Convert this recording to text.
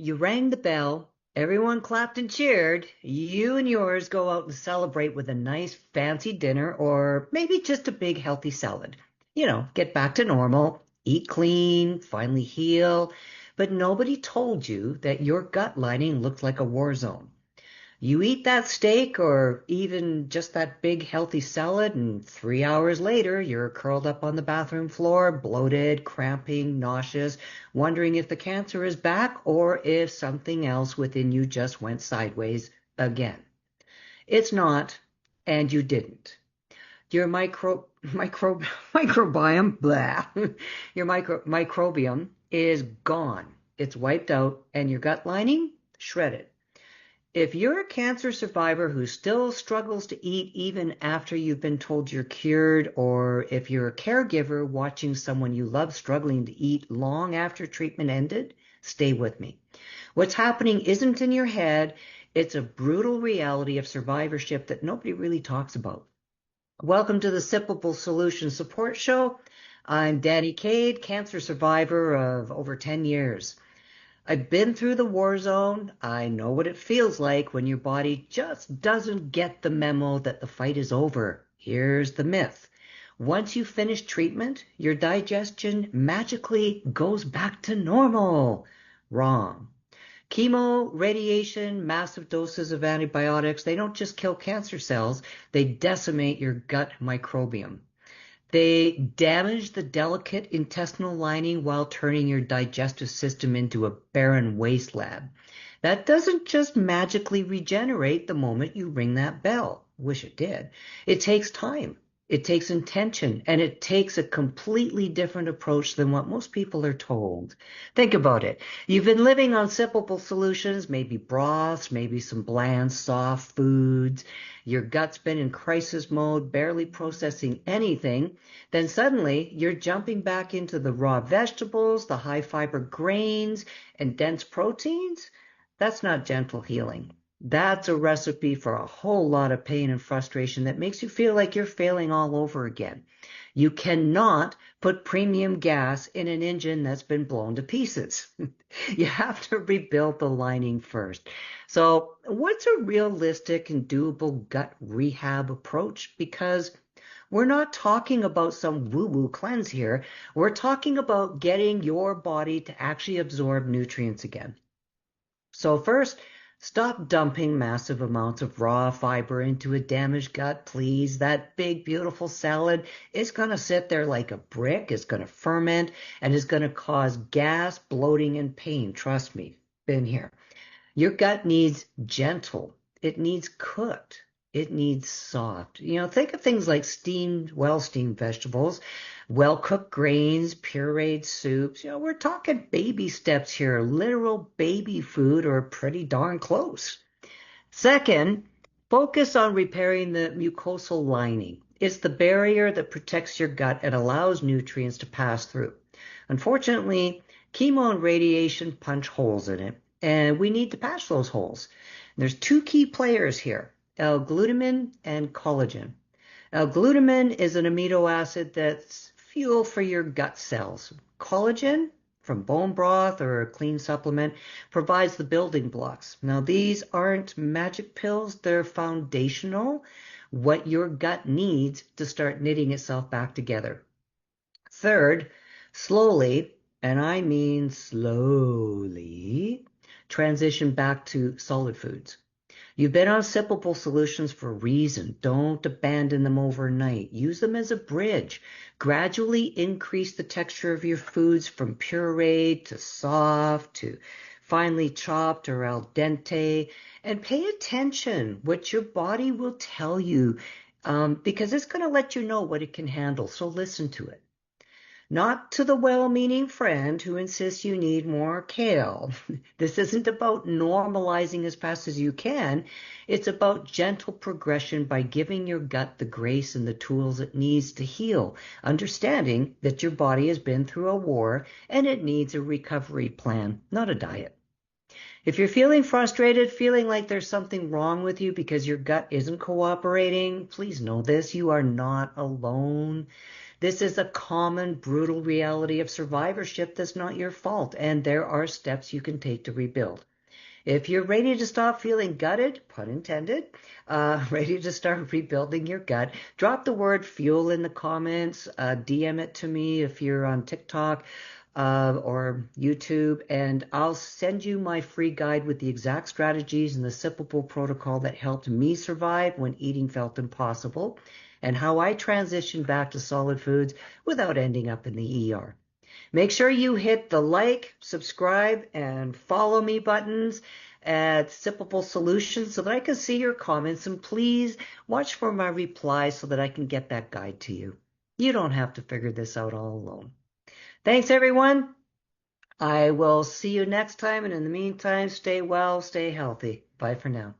You rang the bell, everyone clapped and cheered. You and yours go out and celebrate with a nice fancy dinner or maybe just a big healthy salad. Get back to normal, eat clean, finally heal. But nobody told you that your gut lining looked like a war zone. You eat that steak or even just that big healthy salad, and 3 hours later, you're curled up on the bathroom floor, bloated, cramping, nauseous, wondering if the cancer is back or if something else within you just went sideways again. It's not, and you didn't. Your microbiome, blah, your microbiome is gone. It's wiped out, and your gut lining shredded. If you're a cancer survivor who still struggles to eat even after you've been told you're cured, or if you're a caregiver watching someone you love struggling to eat long after treatment ended, stay with me. What's happening isn't in your head, it's a brutal reality of survivorship that nobody really talks about. Welcome to the Sippable Solution Support Show. I'm Danny Cade, cancer survivor of over 10 years. I've been through the war zone. I know what it feels like when your body just doesn't get the memo that the fight is over. Here's the myth. Once you finish treatment, your digestion magically goes back to normal. Wrong. Chemo, radiation, massive doses of antibiotics, they don't just kill cancer cells, they decimate your gut microbiome. They damage the delicate intestinal lining while turning your digestive system into a barren wasteland. That doesn't just magically regenerate the moment you ring that bell. Wish it did. It takes time. It takes intention, and it takes a completely different approach than what most people are told. Think about it. You've been living on sippable solutions, maybe broths, maybe some bland, soft foods. Your gut's been in crisis mode, barely processing anything. Then suddenly you're jumping back into the raw vegetables, the high fiber grains, and dense proteins. That's not gentle healing. That's a recipe for a whole lot of pain and frustration that makes you feel like you're failing all over again. You cannot put premium gas in an engine that's been blown to pieces. You have to rebuild the lining first. So, what's a realistic and doable gut rehab approach? Because we're not talking about some woo-woo cleanse here. We're talking about getting your body to actually absorb nutrients again. So first, stop dumping massive amounts of raw fiber into a damaged gut, please. That big, beautiful salad is going to sit there like a brick, it's going to ferment, and is going to cause gas, bloating, and pain. Trust me, been here. Your gut needs gentle. It needs cooked. It needs soft. Think of things like steamed, well-steamed vegetables, well-cooked grains, pureed soups. We're talking baby steps here, literal baby food or pretty darn close. Second, focus on repairing the mucosal lining. It's the barrier that protects your gut and allows nutrients to pass through. Unfortunately, chemo and radiation punch holes in it, and we need to patch those holes. There's two key players here, L-glutamine and collagen. L-glutamine is an amino acid that's fuel for your gut cells. Collagen, from bone broth or a clean supplement, provides the building blocks. Now, these aren't magic pills, they're foundational, what your gut needs to start knitting itself back together. Third, slowly, and I mean slowly, transition back to solid foods. You've been on sippable solutions for a reason. Don't abandon them overnight. Use them as a bridge. Gradually increase the texture of your foods from pureed to soft to finely chopped or al dente. And pay attention what your body will tell you because it's going to let you know what it can handle. So listen to it. Not to the well-meaning friend who insists you need more kale. This isn't about normalizing as fast as you can. It's about gentle progression by giving your gut the grace and the tools it needs to heal, understanding that your body has been through a war and it needs a recovery plan, not a diet. If you're feeling frustrated, feeling like there's something wrong with you because your gut isn't cooperating, please know this, you are not alone. This is a common, brutal reality of survivorship that's not your fault, and there are steps you can take to rebuild. If you're ready to stop feeling gutted, pun intended, ready to start rebuilding your gut, drop the word fuel in the comments, DM it to me if you're on TikTok or YouTube, and I'll send you my free guide with the exact strategies and the sippable protocol that helped me survive when eating felt impossible, and how I transitioned back to solid foods without ending up in the ER. Make sure you hit the like, subscribe, and follow me buttons at Sippable Solutions so that I can see your comments, and please watch for my replies so that I can get that guide to you. You don't have to figure this out all alone. Thanks, everyone. I will see you next time, and in the meantime, stay well, stay healthy. Bye for now.